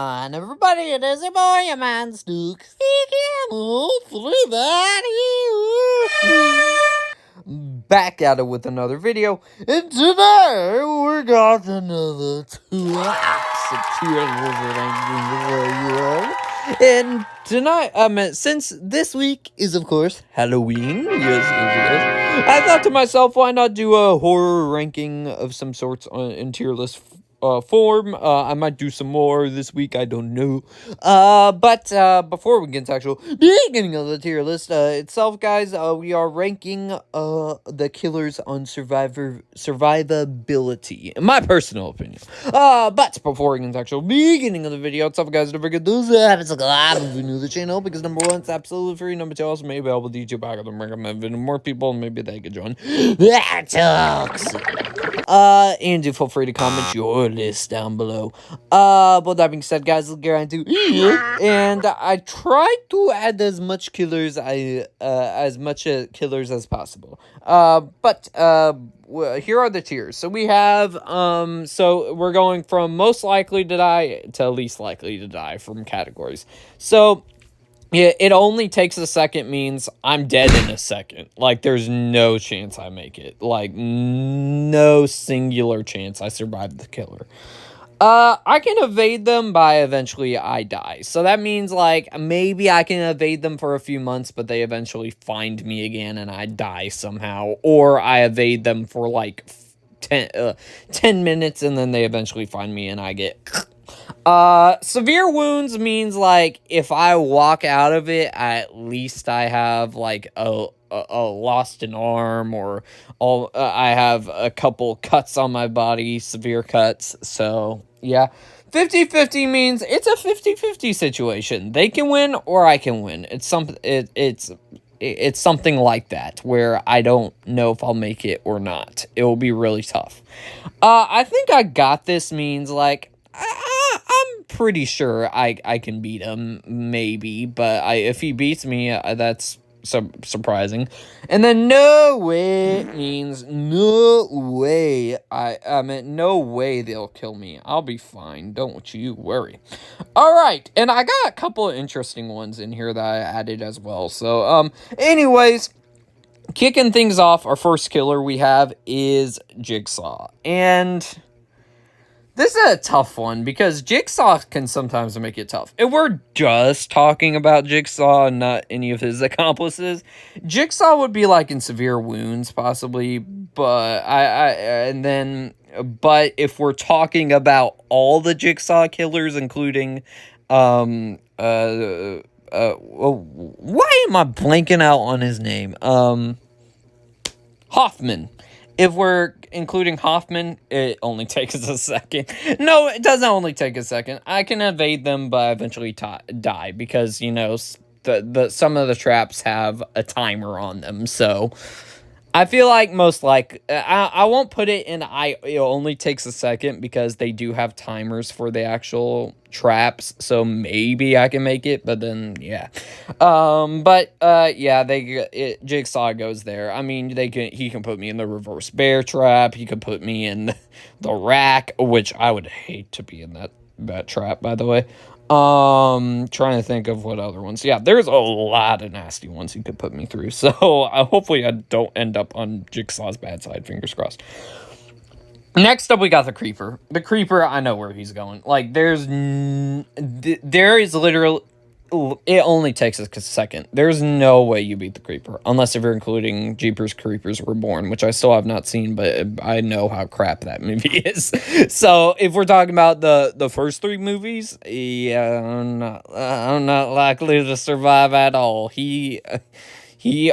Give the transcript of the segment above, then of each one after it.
on, everybody? It is your boy, your man, Stuke. Back at it with another video, and today we got another two acts of tier list ranking. And tonight, since this week is of course Halloween, yes, I thought to myself, why not do a horror ranking of some sorts in tier list form. I might do some more this week, I don't know. But before we get into actual beginning of the tier list itself, guys, we are ranking the killers on survivability, in my personal opinion. But before we get into actual beginning of the video itself, guys, don't forget to subscribe if you're new to the channel, because number one, it's absolutely free. Number two, also maybe I will teach you back and recommend it to more people, and maybe they could join. That talks. And do feel free to comment your list down below. But that being said, guys, let's get right into it. And I tried to add as much killers as possible. But here are the tiers. So we have so we're going from most likely to die to least likely to die from categories. So yeah, it only takes a second means I'm dead in a second. Like, there's no chance I make it. Like, no singular chance I survive the killer. I can evade them by eventually I die. So that means, like, maybe I can evade them for a few months, but they eventually find me again and I die somehow. Or I evade them for, like, 10 minutes and then they eventually find me and I get... Severe wounds means, like, if I walk out of it, at least I have, like, a lost an arm, or I have a couple cuts on my body, severe cuts, so, yeah. 50-50 means it's a 50-50 situation. They can win, or I can win. It's something like that, where I don't know if I'll make it or not. It will be really tough. I think I got this means, like, I'm pretty sure I can beat him, maybe, but if he beats me, that's surprising. And then no way means no way. I mean, no way they'll kill me. I'll be fine. Don't you worry. All right, and I got a couple of interesting ones in here that I added as well. So, anyways, kicking things off, our first killer we have is Jigsaw, and this is a tough one, because Jigsaw can sometimes make it tough. If we're just talking about Jigsaw and not any of his accomplices, Jigsaw would be, like, in severe wounds, possibly, but but if we're talking about all the Jigsaw killers, including, why am I blanking out on his name? Hoffman. If we're including Hoffman, it only takes a second. No, it doesn't only take a second. I can evade them, but eventually die, because, you know, some of the traps have a timer on them. So I feel like I won't put it in it only takes a second, because they do have timers for the actual traps, so maybe I can make it, but then, yeah. Yeah, Jigsaw goes there. I mean, he can put me in the reverse bear trap, he could put me in the rack, which I would hate to be in that trap, by the way. Trying to think of what other ones. Yeah, there's a lot of nasty ones he could put me through, so hopefully I don't end up on Jigsaw's bad side, fingers crossed. Next up, we got the Creeper. The Creeper, I know where he's going. Like, there is literally, it only takes a second. There's no way you beat the Creeper, unless if you're including Jeepers Creepers Reborn, which I still have not seen, but I know how crap that movie is. So, if we're talking about the first three movies, yeah, I'm not likely to survive at all. He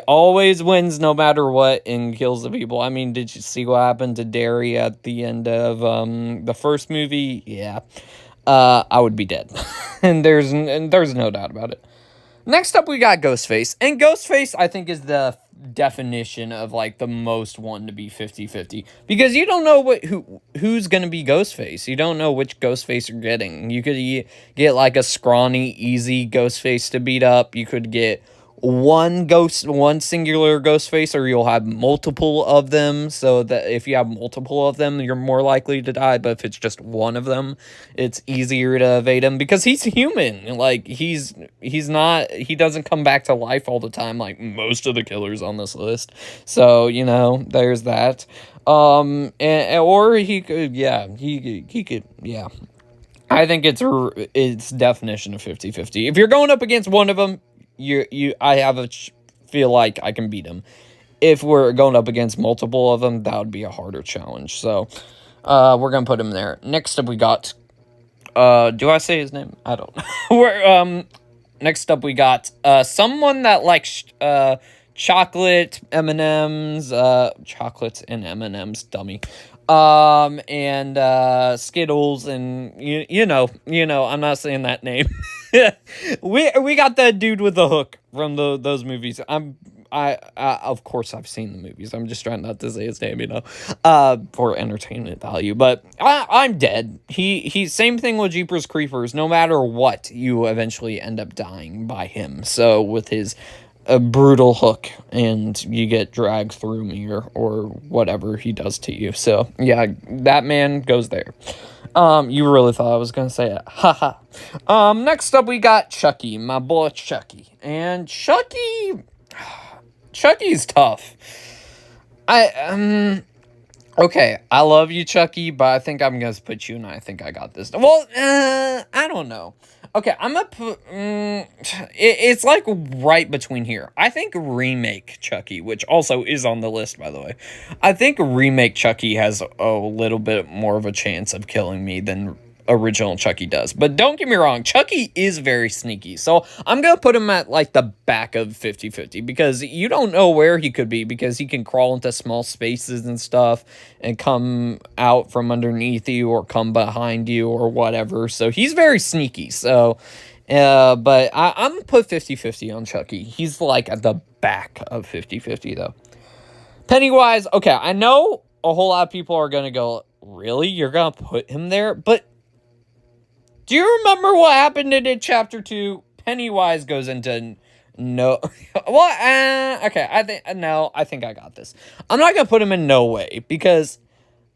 always wins no matter what and kills the people. I mean, did you see what happened to Derry at the end of the first movie? Yeah. I would be dead. and there's no doubt about it. Next up, we got Ghostface. And Ghostface, I think, is the definition of, like, the most one to be 50-50. Because you don't know who's going to be Ghostface. You don't know which Ghostface you're getting. You could get, like, a scrawny, easy Ghostface to beat up. You could get one singular ghost face, or you'll have multiple of them. So that if you have multiple of them, you're more likely to die. But if it's just one of them, it's easier to evade him because he's human. Like he doesn't come back to life all the time like most of the killers on this list. So there's that. Or he could, yeah, he could, yeah. I think it's definition of 50-50. If you're going up against one of them, I have feel like I can beat him. If we're going up against multiple of them, that would be a harder challenge. So, we're gonna put him there. Next up, we got. Do I say his name? I don't. We're Next up, we got someone that likes chocolate M&Ms, chocolates and M&Ms, dummy. And Skittles, and I'm not saying that name. we got that dude with the hook from those movies. I of course I've seen the movies. I'm just trying not to say his name, for entertainment value. But I'm dead. He's same thing with Jeepers Creepers. No matter what, you eventually end up dying by him. So with his a brutal hook, and you get dragged through me or whatever he does to you. So yeah, that man goes there. You really thought I was gonna say it. Haha. Next up we got Chucky, my boy Chucky. And Chucky's tough. Okay, I love you, Chucky, but I think I'm gonna put you, and I think I got this. Well, I don't know. Okay, I'm gonna put. It's like right between here. I think remake Chucky, which also is on the list, by the way. I think remake Chucky has a little bit more of a chance of killing me than original Chucky does. But don't get me wrong, Chucky is very sneaky. So I'm going to put him at like the back of 50-50 because you don't know where he could be because he can crawl into small spaces and stuff and come out from underneath you or come behind you or whatever. So he's very sneaky. So, but I'm going to put 50-50 on Chucky. He's like at the back of 50-50 though. Pennywise, okay, I know a whole lot of people are going to go, really? You're going to put him there? But do you remember what happened in chapter 2? Pennywise goes into no. Well, okay. I think I got this. I'm not gonna put him in no way because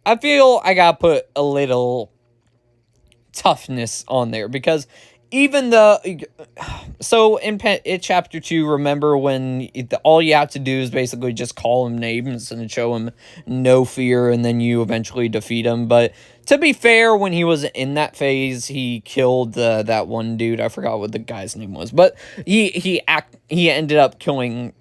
I feel I gotta put a little toughness on there because even though, so in chapter 2, remember when all you have to do is basically just call him names and show him no fear, and then you eventually defeat him. But to be fair, when he was in that phase, he killed that one dude. I forgot what the guy's name was, but he ended up killing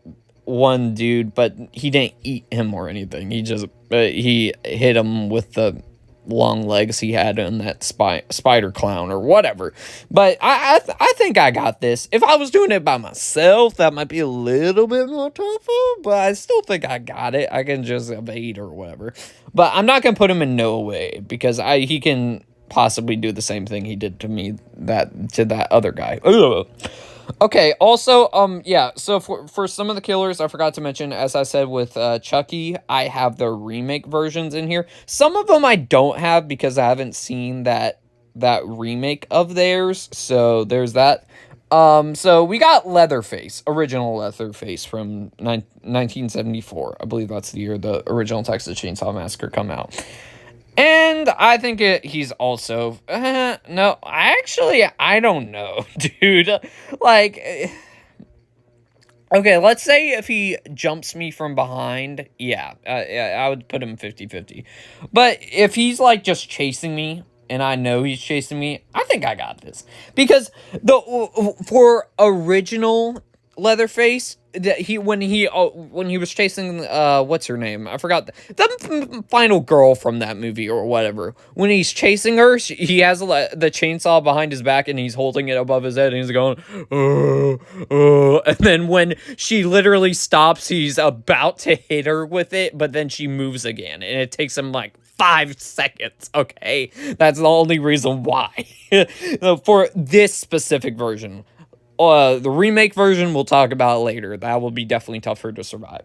one dude, but he didn't eat him or anything. He just he hit him with the long legs he had in that spider clown or whatever. But I think I got this. If I was doing it by myself, that might be a little bit more tougher, but I still think I got it. I can just evade or whatever. But I'm not gonna put him in no way because he can possibly do the same thing he did to me to that other guy. Ugh. Okay, also, yeah, so for some of the killers, I forgot to mention, as I said with Chucky, I have the remake versions in here. Some of them I don't have because I haven't seen that remake of theirs, so there's that. So we got Leatherface, original Leatherface from 1974. I believe that's the year the original Texas Chainsaw Massacre come out. And I think he's also, no, I don't know, dude, like, okay, let's say if he jumps me from behind, yeah, I would put him 50-50, but if he's, like, just chasing me, and I know he's chasing me, I think I got this, because for original Leatherface, when he was chasing what's her name? I forgot the final girl from that movie or whatever. When he's chasing her, he has the chainsaw behind his back and he's holding it above his head and he's going, and then when she literally stops, he's about to hit her with it, but then she moves again and it takes him like 5 seconds. Okay, that's the only reason why for this specific version. The remake version we'll talk about later. That will be definitely tougher to survive.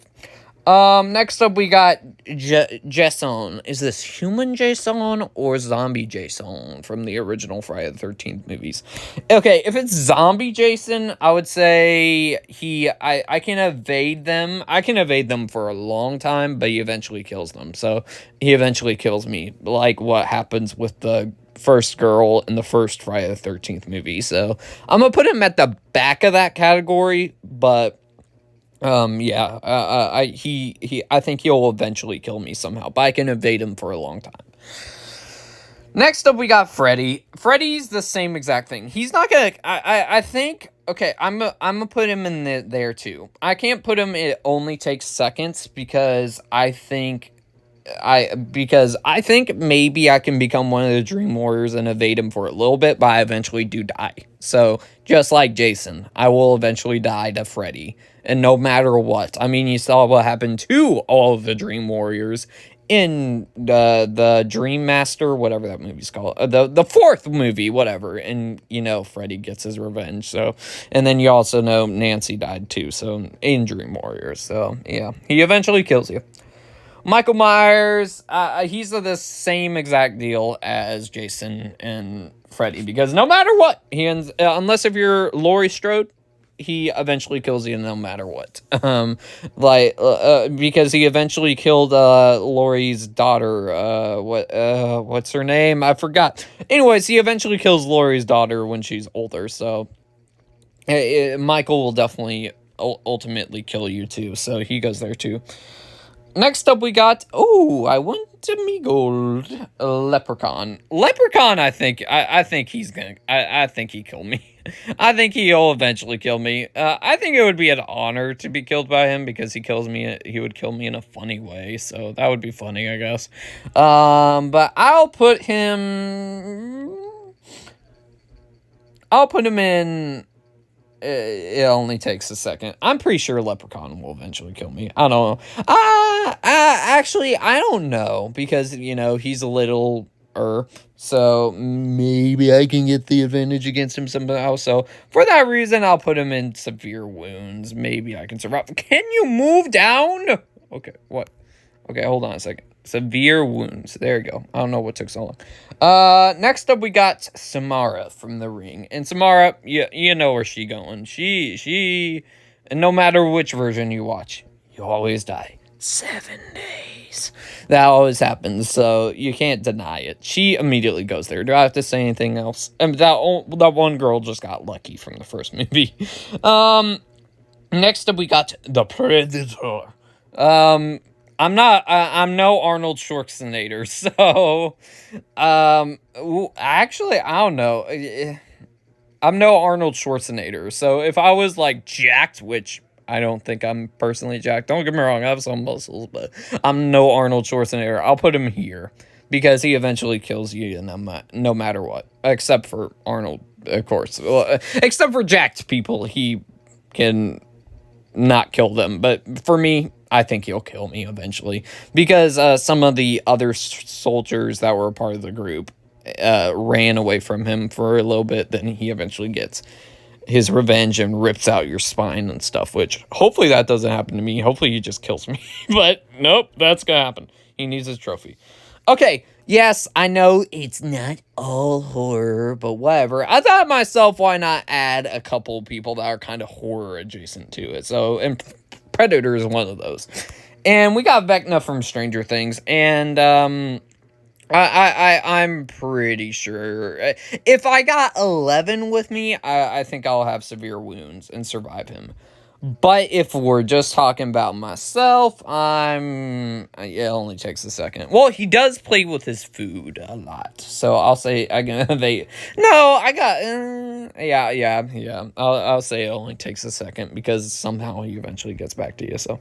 Next up we got Jason. Is this human Jason or zombie Jason from the original Friday the 13th movies? Okay, if it's zombie Jason, I would say I can evade them. I can evade them for a long time, but he eventually kills them. So he eventually kills me, like what happens with the first girl in the first Friday the 13th movie. So I'm gonna put him at the back of that category, but yeah, I think he'll eventually kill me somehow, but I can evade him for a long time. Next up, we got Freddy. Freddy's the same exact thing. He's not gonna. I think. Okay, I'm gonna put him in there too. I can't put him. It only takes seconds because I think maybe I can become one of the Dream Warriors and evade him for a little bit, but I eventually do die. So, just like Jason, I will eventually die to Freddy. And no matter what. I mean, you saw what happened to all of the Dream Warriors in the Dream Master, whatever that movie's called. The fourth movie, whatever. And, Freddy gets his revenge. So, and then you also know Nancy died too, so, in Dream Warriors. So, yeah. He eventually kills you. Michael Myers, he's the same exact deal as Jason and Freddy, because no matter what, he ends, unless if you're Laurie Strode, he eventually kills you no matter what. Because he eventually killed Laurie's daughter. What's her name? I forgot. Anyways, he eventually kills Laurie's daughter when she's older, so Michael will definitely ultimately kill you too, so he goes there too. Next up, we got, I want to me gold. Leprechaun. Leprechaun, I think he's gonna, I think he killed me. I think he'll eventually kill me. I think it would be an honor to be killed by him because he would kill me in a funny way, so that would be funny, I guess. But I'll put him in. It only takes a second. I'm pretty sure Leprechaun will eventually kill me. I don't know. Actually, I don't know because, he's a little so maybe I can get the advantage against him somehow. So for that reason, I'll put him in severe wounds. Maybe I can survive. Can you move down? Okay, what? Okay, hold on a second. Severe wounds. There you go. I don't know what took so long. Next up we got Samara from The Ring. And Samara, you know where she going. And no matter which version you watch, you always die. 7 days. That always happens, so you can't deny it. She immediately goes there. Do I have to say anything else? And that one girl just got lucky from the first movie. Next up we got the Predator. I'm no Arnold Schwarzenegger, so, actually, I don't know. I'm no Arnold Schwarzenegger, so if I was, jacked, which I don't think I'm personally jacked, don't get me wrong, I have some muscles, but I'm no Arnold Schwarzenegger, I'll put him here, because he eventually kills you no matter what, except for Arnold, of course. Well, except for jacked people, he can not kill them, but for me, I think he'll kill me eventually because some of the other soldiers that were a part of the group ran away from him for a little bit. Then he eventually gets his revenge and rips out your spine and stuff, which hopefully that doesn't happen to me. Hopefully he just kills me. But nope, that's going to happen. He needs his trophy. Okay, yes, I know it's not all horror, but whatever. I thought to myself, why not add a couple people that are kind of horror adjacent to it? So, and Predator is one of those. And we got Vecna from Stranger Things, and I'm pretty sure if I got 11 with me, I think I'll have severe wounds and survive him. But if we're just talking about myself, it only takes a second. Well, he does play with his food a lot, so I'll say I'll say it only takes a second because somehow he eventually gets back to you. So,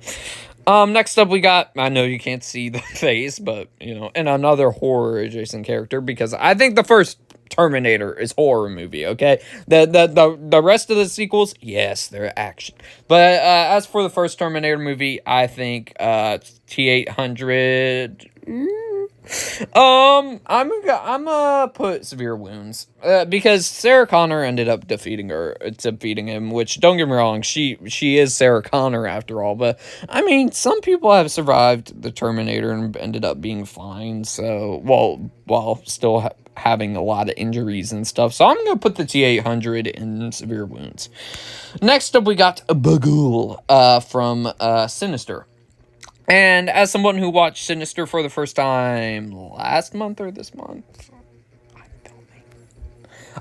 next up we got, I know you can't see the face, but and another horror adjacent character because I think the first Terminator is horror movie, okay? The rest of the sequels, yes, they're action. But as for the first Terminator movie, I think T-800 I'm gonna put severe wounds because Sarah Connor ended up defeating him. Which, don't get me wrong, she is Sarah Connor after all. But I mean, some people have survived the Terminator and ended up being fine. So, while still having a lot of injuries and stuff. So I'm gonna put the T-800 in severe wounds. Next up, we got Bagul from Sinister. And as someone who watched Sinister for the first time last month or this month,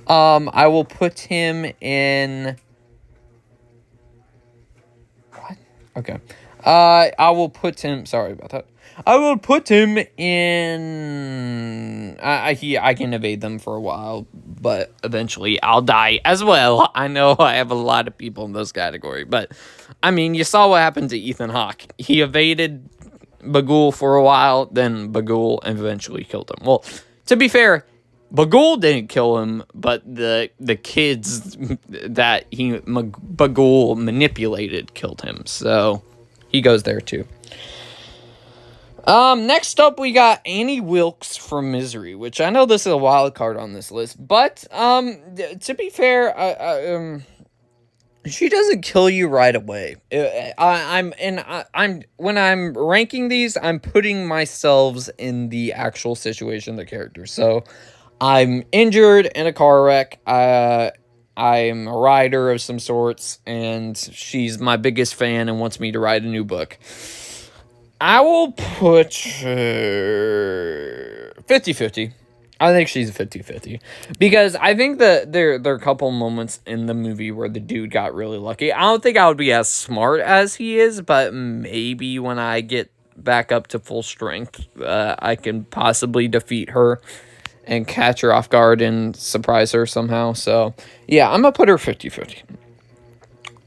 I will put him in. What? Okay. I will put him. Sorry about that. I will put him in. I can evade them for a while, but eventually I'll die as well. I know I have a lot of people in this category, but I mean, you saw what happened to Ethan Hawke. He evaded Bagul for a while, then Bagul eventually killed him. Well, to be fair, Bagul didn't kill him, but the kids that Bagul manipulated killed him. So he goes there too. Next up, we got Annie Wilkes from Misery, which I know this is a wild card on this list, but to be fair, she doesn't kill you right away. I'm when I'm ranking these, I'm putting myself in the actual situation of the character. So, I'm injured in a car wreck. I'm a writer of some sorts, and she's my biggest fan and wants me to write a new book. I will put 50-50. I think she's a 50-50. Because I think that there are a couple moments in the movie where the dude got really lucky. I don't think I would be as smart as he is, but maybe when I get back up to full strength, I can possibly defeat her and catch her off guard and surprise her somehow. So, yeah, I'm going to put her 50-50.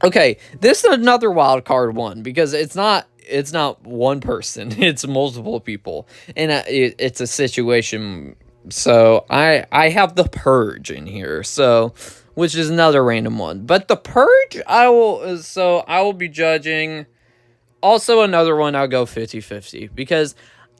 Okay, this is another wild card one because it's not one person, it's multiple people, and it's a situation. So I have the Purge in here, so which is another random one. But the Purge, I will be judging. Also another one, I'll go 50-50 because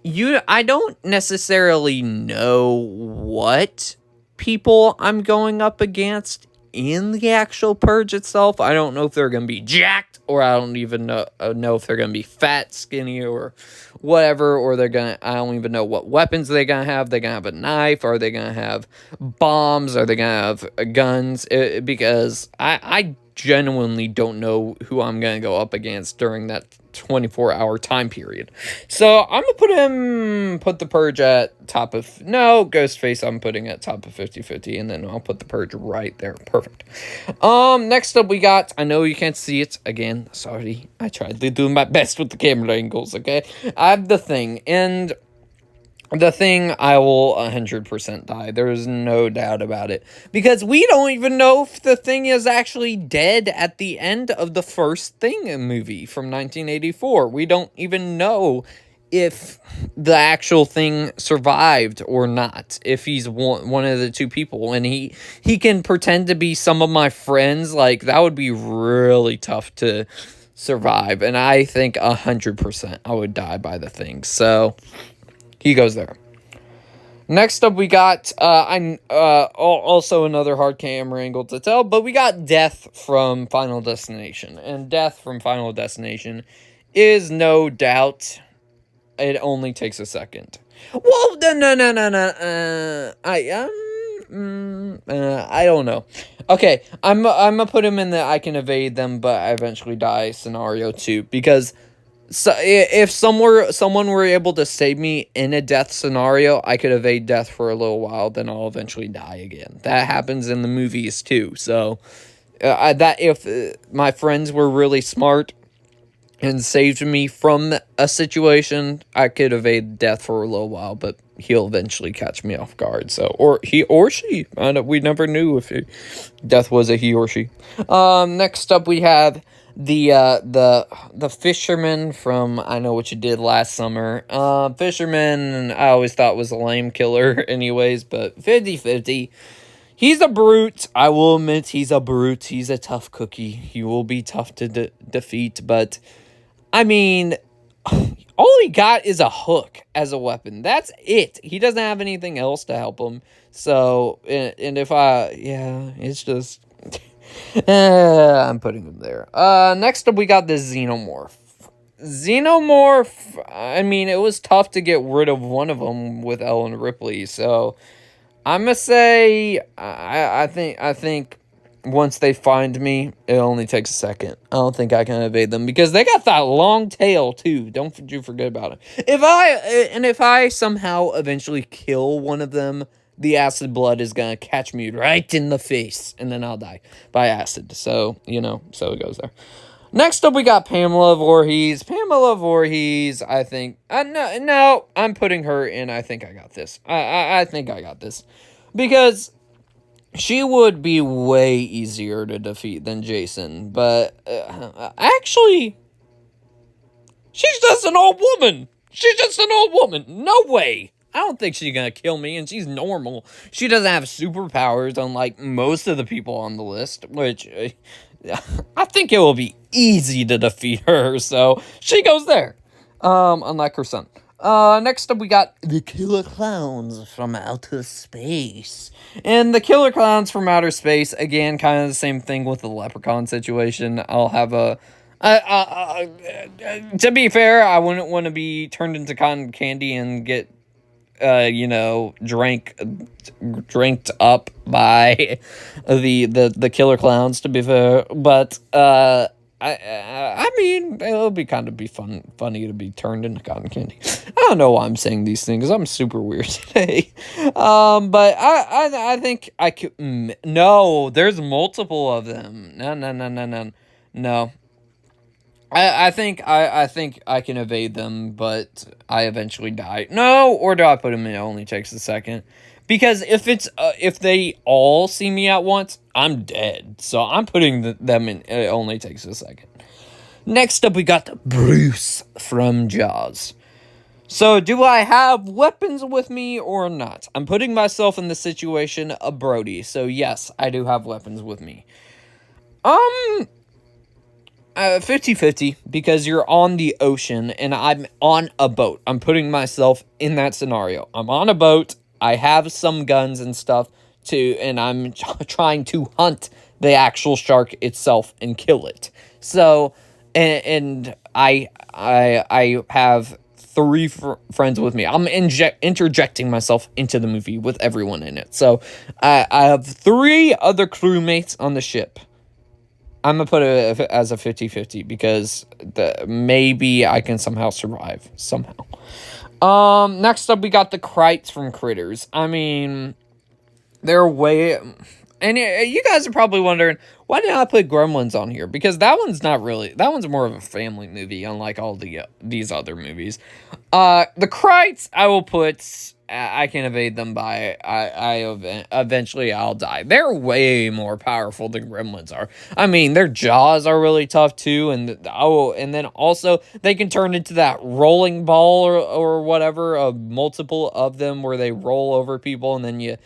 I don't necessarily know what people I'm going up against in the actual Purge itself. I don't know if they're going to be jacked, or I don't even know if they're going to be fat, skinny, or whatever, or I don't even know what weapons they're going to have. They're going to have a knife, are they going to have bombs, are they going to have guns, because I genuinely don't know who I'm going to go up against during that 24-hour time period. So I'm going to put the Purge at top of, no, Ghostface I'm putting at top of 50-50, and then I'll put the Purge right there. Perfect. Next up we got, I know you can't see it, again, sorry, I tried to do my best with the camera angles, okay? I have the Thing, and the Thing, I will 100% die. There's no doubt about it. Because we don't even know if the Thing is actually dead at the end of the first Thing movie from 1984. We don't even know if the actual Thing survived or not. If he's one of the two people. And he can pretend to be some of my friends. Like, that would be really tough to survive. And I think 100% I would die by the Thing. So he goes there. Next up, we got, also another hard camera angle to tell, but we got Death from Final Destination. And Death from Final Destination is no doubt, it only takes a second. Well, no. I don't know. Okay, I'm gonna put him in the I can evade them, but I eventually die scenario too, because so if someone were able to save me in a death scenario, I could evade death for a little while, then I'll eventually die again. That happens in the movies too. So that if my friends were really smart and saved me from a situation, I could evade death for a little while, but he'll eventually catch me off guard. So, or he or she. We never knew if death was a he or she. Next up, we have the fisherman from I Know What You Did Last Summer. Fisherman, I always thought was a lame killer anyways, but 50-50. He's a brute. I will admit he's a brute. He's a tough cookie. He will be tough to defeat, but I mean, All he got is a hook as a weapon. That's it. He doesn't have anything else to help him. So, and if it's just, I'm putting him there. Next up, we got the Xenomorph. Xenomorph, I mean, it was tough to get rid of one of them with Ellen Ripley. So, I'm gonna say, I think once they find me, it only takes a second. I don't think I can evade them because they got that long tail too. Don't you forget about it. If I somehow eventually kill one of them, the acid blood is gonna catch me right in the face, and then I'll die by acid. So so it goes there. Next up, we got Pamela Voorhees. Pamela Voorhees, I think. No, I'm putting her in. I think I got this. I think I got this because she would be way easier to defeat than Jason, but actually, she's just an old woman. She's just an old woman. No way. I don't think she's gonna kill me, and she's normal. She doesn't have superpowers, unlike most of the people on the list, which I think it will be easy to defeat her, so she goes there. Unlike her son. Next up, we got the Killer Clowns from Outer Space. And the Killer Clowns from Outer Space, again, kind of the same thing with the Leprechaun situation. I'll have a... to be fair, I wouldn't want to be turned into cotton candy and get, dranked up by the Killer Clowns, to be fair. But, I mean, it'll be funny to be turned into cotton candy. I don't know why I'm saying these things. I'm super weird today. But I think I could. No, there's multiple of them. No. I think I can evade them, but I eventually die. No, or do I put them in? It only takes a second. Because if they all see me at once, I'm dead. So I'm putting them in. It only takes a second. Next up, we got Bruce from Jaws. So do I have weapons with me or not? I'm putting myself in the situation of Brody. So yes, I do have weapons with me. 50-50 because you're on the ocean and I'm on a boat. I'm putting myself in that scenario. I'm on a boat. I have some guns and stuff and I'm trying to hunt the actual shark itself and kill it. So, and I have three friends with me. I'm interjecting myself into the movie with everyone in it. So, I have 3 other crewmates on the ship. I'm going to put it as a 50-50 because maybe I can somehow survive. Somehow. Next up, we got the Krites from Critters. I mean, they're way... And you guys are probably wondering, why did I put Gremlins on here? Because that one's not really... That one's more of a family movie, unlike all these other movies. The Krites, I will put... I can evade them by... Eventually, I'll die. They're way more powerful than Gremlins are. I mean, their jaws are really tough, too. And then also, they can turn into that rolling ball or whatever. Multiple of them where they roll over people. And then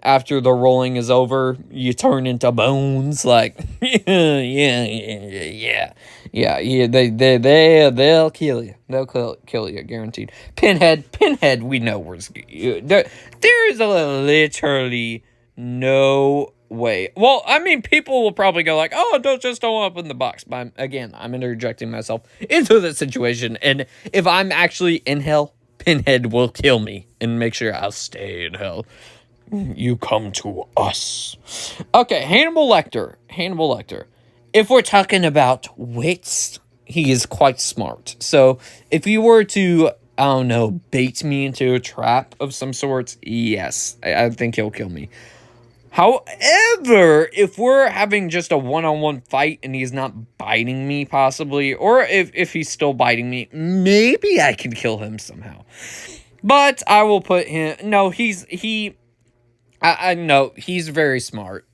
after the rolling is over, you turn into bones. Like, yeah. They'll kill you. They'll kill you, guaranteed. Pinhead, we know where's... There is literally no way. Well, I mean, people will probably go like, oh, don't open the box. But I'm interjecting myself into the situation. And if I'm actually in hell, Pinhead will kill me and make sure I'll stay in hell. You come to us. Okay, Hannibal Lecter. If we're talking about wits, he is quite smart. So if you were to, I don't know, bait me into a trap of some sorts, yes, I think he'll kill me. However, if we're having just a one-on-one fight and he's not biting me, possibly, or if he's still biting me, maybe I can kill him somehow. But I will put him... No, I know, he's very smart.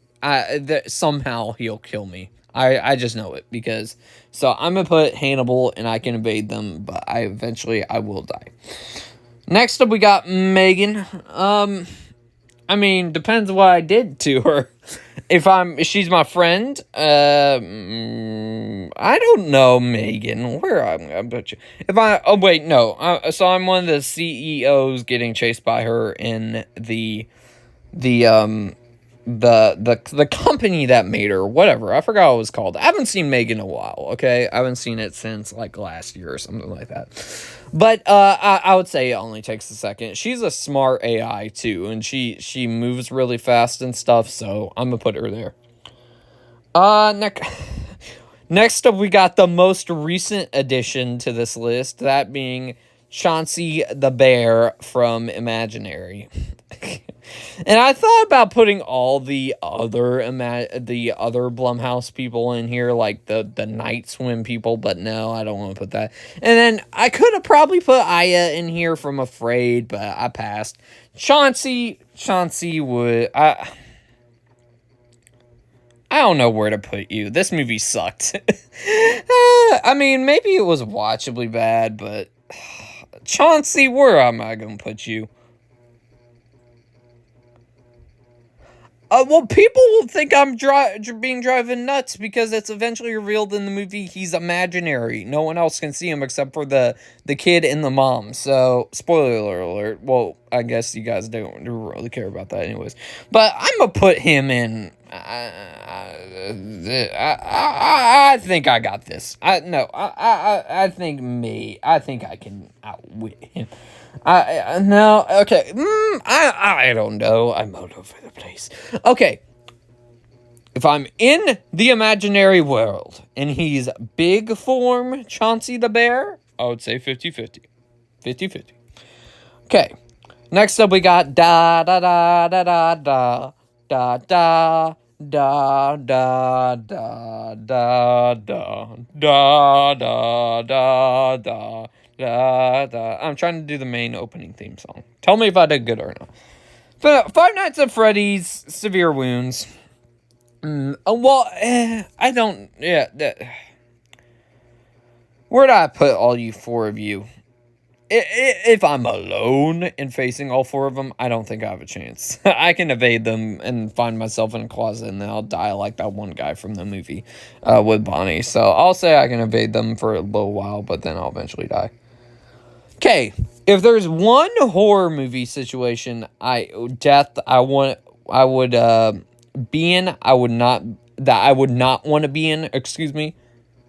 Somehow he'll kill me. I just know it because... So I'm going to put Hannibal and I can evade them, but eventually I will die. Next up we got Megan. I mean, depends what I did to her. If she's my friend, I don't know, Megan. Where I'm gonna put you? If I, oh wait, no. So I'm one of the CEOs getting chased by her in the the company that made her, whatever. I forgot what it was called. I haven't seen Megan in a while, okay? I haven't seen it since like last year or something like that. But I would say it only takes a second. She's a smart AI too, and she moves really fast and stuff, so I'm gonna put her there. Next next up we got the most recent addition to this list, that being Chauncey the Bear from Imaginary. And I thought about putting all the other Blumhouse people in here, like the Night Swim people, but no, I don't want to put that. And then I could have probably put Aya in here from Afraid, but I passed. Chauncey would I don't know where to put you. This movie sucked. I mean, maybe it was watchably bad, but Chauncey, where am I gonna put you? Well, people will think I'm being driven nuts because it's eventually revealed in the movie he's imaginary. No one else can see him except for the kid and the mom. So, spoiler alert. Well, I guess you guys don't really care about that anyways. But I'm going to put him in. I think I got this. I think I can outwit him. No, okay. I don't know. I'm all over the place. Okay. If I'm in the imaginary world and he's big form Chauncey the Bear, I would say 50-50. 50-50. Okay. Next up we got da da da da da da da da da da da da da da da da da. I'm trying to do the main opening theme song. Tell me if I did good or not. But Five Nights at Freddy's Severe Wounds. I don't. Yeah. Where did I put all you four of you? If I'm alone and facing all four of them, I don't think I have a chance. I can evade them and find myself in a closet, and then I'll die like that one guy from the movie with Bonnie. So I'll say I can evade them for a little while, but then I'll eventually die. Okay, if there's one horror movie situation I would be in, I would not want to be in, excuse me.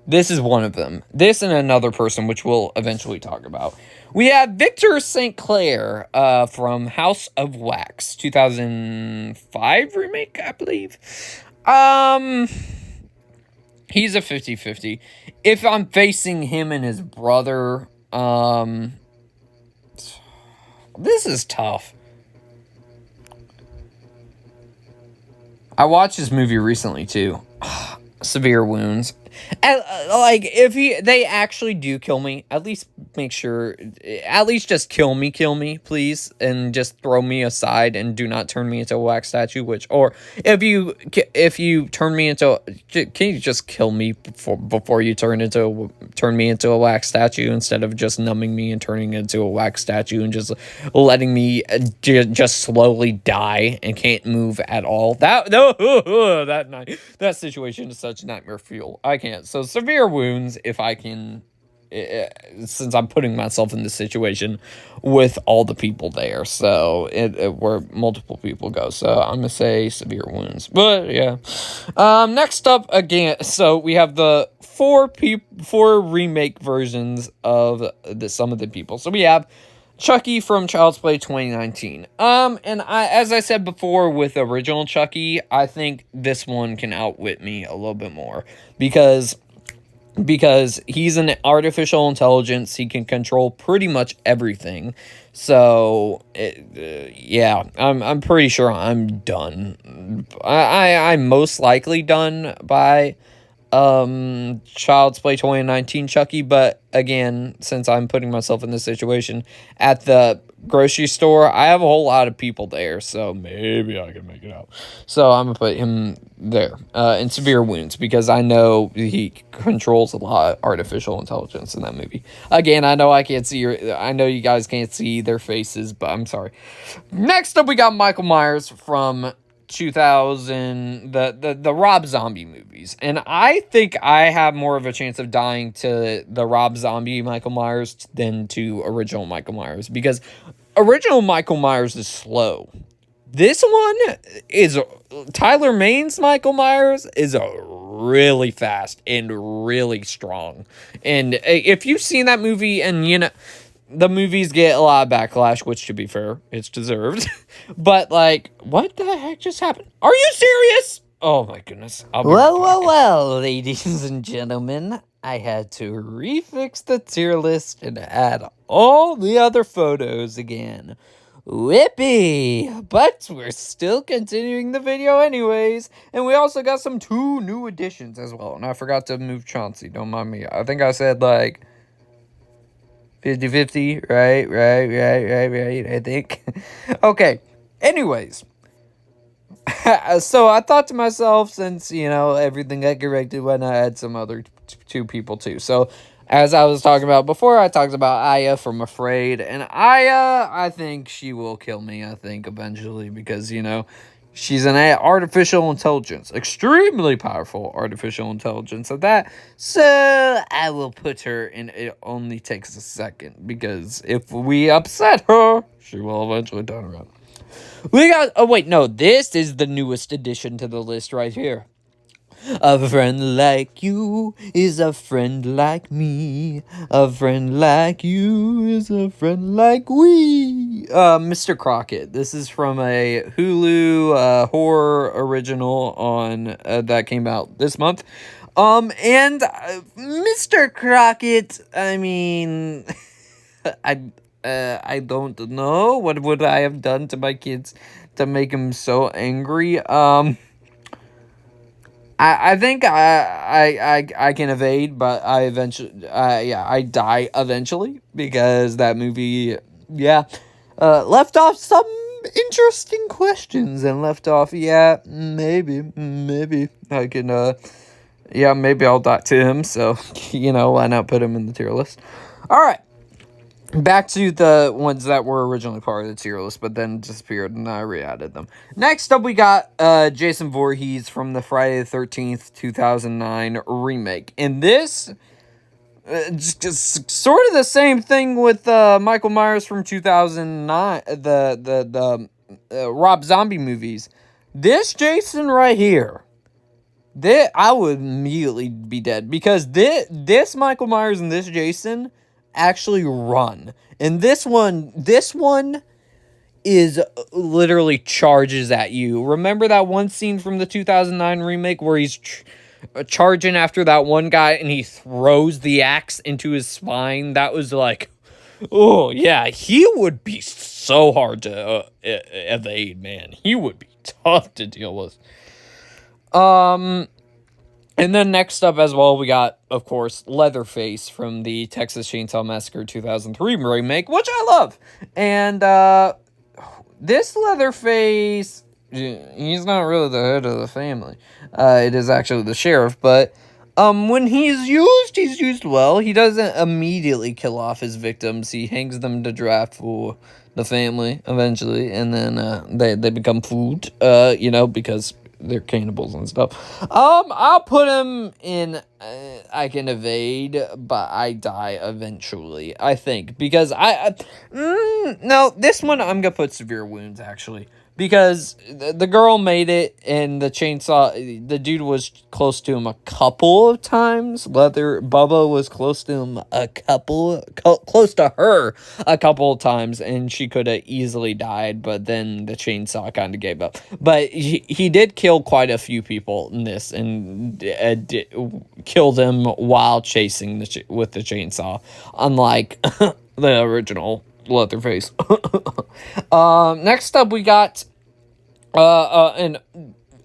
This is one of them. This and another person, which we'll eventually talk about. We have Victor St. Clair from House of Wax, 2005 remake, I believe. He's a 50-50. If I'm facing him and his brother, this is tough. I watched this movie recently too. Severe Wounds. Like, if they actually do kill me, at least make sure, at least just kill me, please, and just throw me aside and do not turn me into a wax statue. Or if you turn me into, can you just kill me before you turn me into a wax statue instead of just numbing me and turning into a wax statue and just letting me just slowly die and can't move at all. That situation is such nightmare fuel. I can't. So Severe Wounds, if I can, since I'm putting myself in this situation with all the people there, so where multiple people go. So I'm gonna say Severe Wounds. But yeah. Next up again, so we have the four remake versions of some of the people. So we have Chucky from Child's Play 2019. And as I said before with original Chucky, I think this one can outwit me a little bit more because he's an artificial intelligence. He can control pretty much everything. So yeah, I'm pretty sure I'm done. I'm most likely done by Child's Play 2019 Chucky, but again, since I'm putting myself in this situation, at the grocery store. I have a whole lot of people there, so maybe I can make it out. So I'm gonna put him there in severe wounds because I know he controls a lot of artificial intelligence in that movie. Again, I know I can't see I know you guys can't see their faces, but I'm sorry. Next up, we got Michael Myers from 2000, the Rob Zombie movies. And I think I have more of a chance of dying to the Rob Zombie Michael Myers than to original Michael Myers, because original Michael Myers is slow. This one is Tyler Maine's Michael Myers is a really fast and really strong. And if you've seen that movie, and you know, the movies get a lot of backlash, which, to be fair, it's deserved. But, like, what the heck just happened? Are you serious? Oh, my goodness. Well, ladies and gentlemen, I had to refix the tier list and add all the other photos again. Whippy! But we're still continuing the video anyways, and we also got some 2 new additions as well. And I forgot to move Chauncey, don't mind me. I think I said, like, 50-50, right, I think. Okay, anyways. So I thought to myself, since, you know, everything got corrected, why not add some other 2 people too? So, as I was talking about before, I talked about Aya from Afraid, and Aya, I think she will kill me, I think, eventually, because, you know, she's an artificial intelligence, extremely powerful artificial intelligence at that. So I will put her in. It only takes a second, because if we upset her, she will eventually turn around. We got. Oh wait, no. This is the newest addition to the list right here. A friend like you is a friend like me. A friend like you is a friend like we. Mr. Crockett. This is from a Hulu horror original on that came out this month. And Mr. Crockett, I mean, I don't know what would I have done to my kids to make him so angry. I think I can evade, but I eventually, I die eventually, because that movie, left off some interesting questions, and left off, maybe I can, maybe I'll die to him, so, you know, why not put him in the tier list? Alright. Back to the ones that were originally part of the tier list, but then disappeared, and I re-added them. Next up, we got Jason Voorhees from the Friday the 13th, 2009 remake. And this, just sort of the same thing with Michael Myers from 2009, the Rob Zombie movies. This Jason right here, I would immediately be dead, because this Michael Myers and this Jason actually run. And this one is literally charges at you. Remember that one scene from the 2009 remake where he's charging after that one guy and he throws the axe into his spine? That was like, oh yeah, he would be so hard to evade, man. He would be tough to deal with. And then next up as well, we got, of course, Leatherface from the Texas Chainsaw Massacre 2003 remake, which I love. And this Leatherface, he's not really the head of the family. It is actually the sheriff, but when he's used well. He doesn't immediately kill off his victims. He hangs them to draft for the family eventually, and then they become food, you know, because they're cannibals and stuff. I'll put him in, I can evade, but I die eventually, I think, because no, this one I'm gonna put severe wounds, actually, because the girl made it, and the the dude was close to him a couple of times. Bubba was close to him close to her a couple of times, and she could have easily died, but then the chainsaw kind of gave up. But he did kill quite a few people in this, and killed them while chasing with the chainsaw, unlike the original Leatherface. Next up, we got and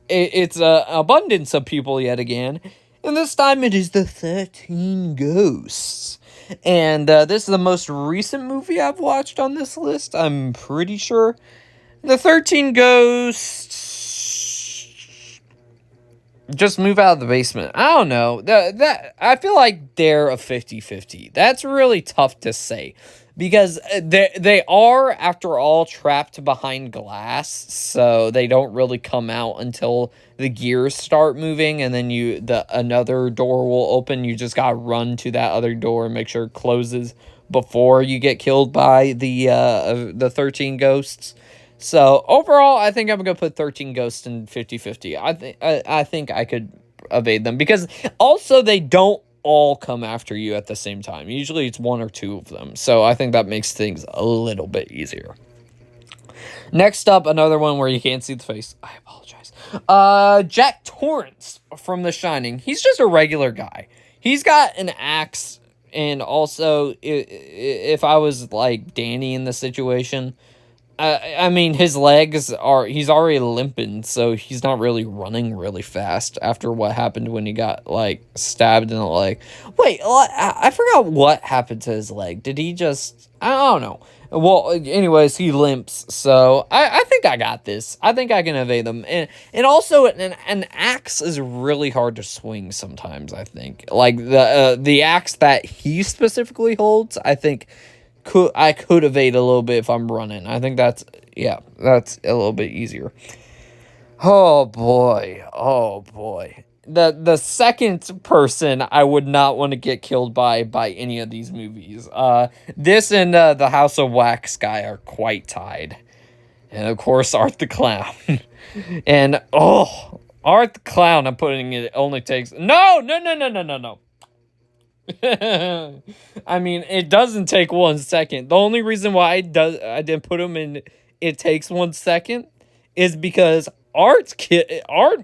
it's abundance of people yet again, and this time it is the 13 ghosts. And this is the most recent movie I've watched on this list, I'm pretty sure. The 13 Ghosts just move out of the basement. I don't know. That I feel like they're a 50-50. That's really tough to say because they are, after all, trapped behind glass, so they don't really come out until the gears start moving, and then another door will open. You just gotta run to that other door and make sure it closes before you get killed by the 13 ghosts. So overall, I think I'm gonna put 13 ghosts in 50-50. I think I could evade them because also they don't all come after you at the same time. Usually it's one or two of them. So I think that makes things a little bit easier. Next up, another one where you can't see the face. I apologize. Jack Torrance from The Shining. He's just a regular guy. He's got an axe, and also if I was like Danny in the situation, I mean, his legs he's already limping, so he's not really running really fast after what happened when he got, like, stabbed in the leg. Wait, I forgot what happened to his leg. Did he just, I don't know. Well, anyways, he limps, so I think I got this. I think I can evade them. And also, an axe is really hard to swing sometimes, I think. Like, the axe that he specifically holds, I think I could evade a little bit if I'm running. I think that's a little bit easier. Oh boy. The second person I would not want to get killed by any of these movies. This and the House of Wax guy are quite tied. And of course Art the Clown. And Art the Clown, I'm putting it only takes no. I mean, it doesn't take 1 second. The only reason why I didn't put him in it takes 1 second is because Art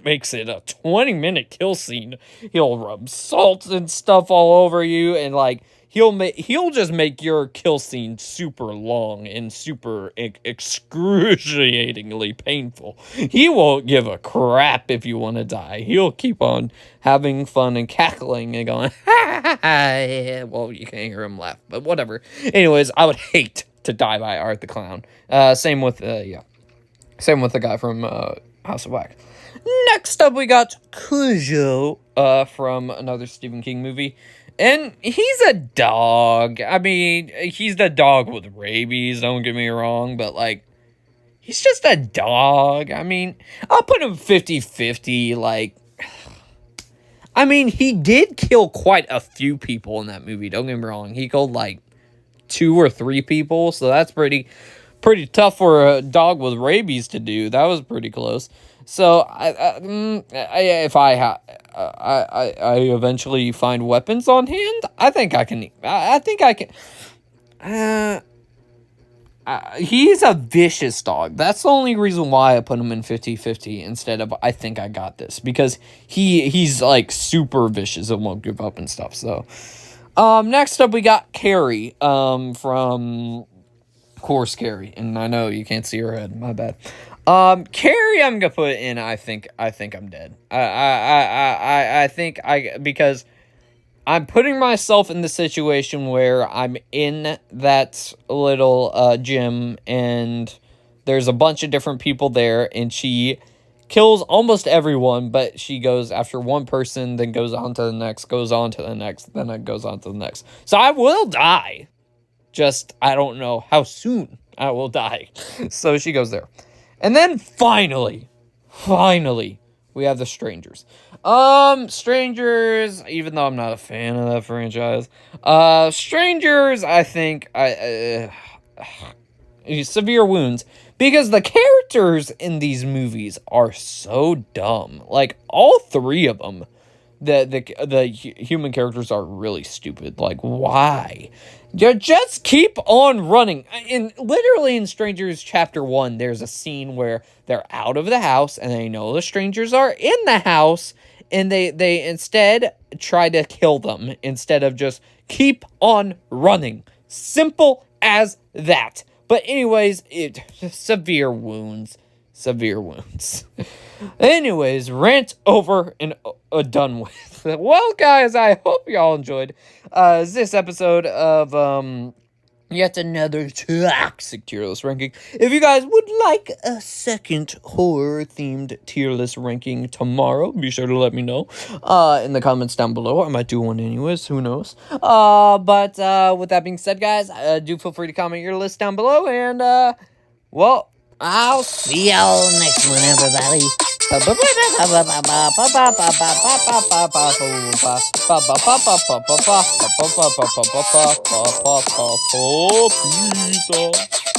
makes it a 20-minute kill scene. He'll rub salt and stuff all over you, and like he'll just make your kill scene super long and super excruciatingly painful. He won't give a crap if you want to die. He'll keep on having fun and cackling and going, ha ha ha. Well, you can't hear him laugh, but whatever. Anyways, I would hate to die by Art the Clown. Same with the guy from House of Wax. Next up, we got Cujo from another Stephen King movie. And he's a dog. I mean, he's the dog with rabies, don't get me wrong, but, like, he's just a dog. I mean, I'll put him 50-50, like, I mean, he did kill quite a few people in that movie, don't get me wrong. He killed, like, 2 or 3 people, so that's pretty tough for a dog with rabies to do. That was pretty close. So if I eventually find weapons on hand, I think I can. He's a vicious dog. That's the only reason why I put him in 50-50 instead of I think I got this, because he's like super vicious and won't give up and stuff. So next up we got Carrie from course Carrie, and I know you can't see her head, my bad. Carrie, I'm gonna put in. I think I'm dead. I think because I'm putting myself in the situation where I'm in that little gym, and there's a bunch of different people there, and she kills almost everyone, but she goes after one person, then goes on to the next, goes on to the next, then it goes on to the next. So I will die. Just, I don't know how soon I will die. So she goes there. And then finally, we have The Strangers. Strangers, even though I'm not a fan of that franchise, Strangers, I think, severe wounds. Because the characters in these movies are so dumb. Like, all 3 of them. The human characters are really stupid. Like, why? You just keep on running. Literally in Strangers Chapter 1, there's a scene where they're out of the house and they know the strangers are in the house, and they instead try to kill them instead of just keep on running. Simple as that. But anyways, severe wounds. severe wounds. Anyways, rant over and done with. Well, guys, I hope y'all enjoyed this episode of yet another toxic tier list ranking. If you guys would like a second horror themed tier list ranking tomorrow, be sure to let me know in the comments down below. I might do one anyways, who knows. But with that being said, guys, do feel free to comment your list down below, and well, I'll see y'all next one, everybody. Peace.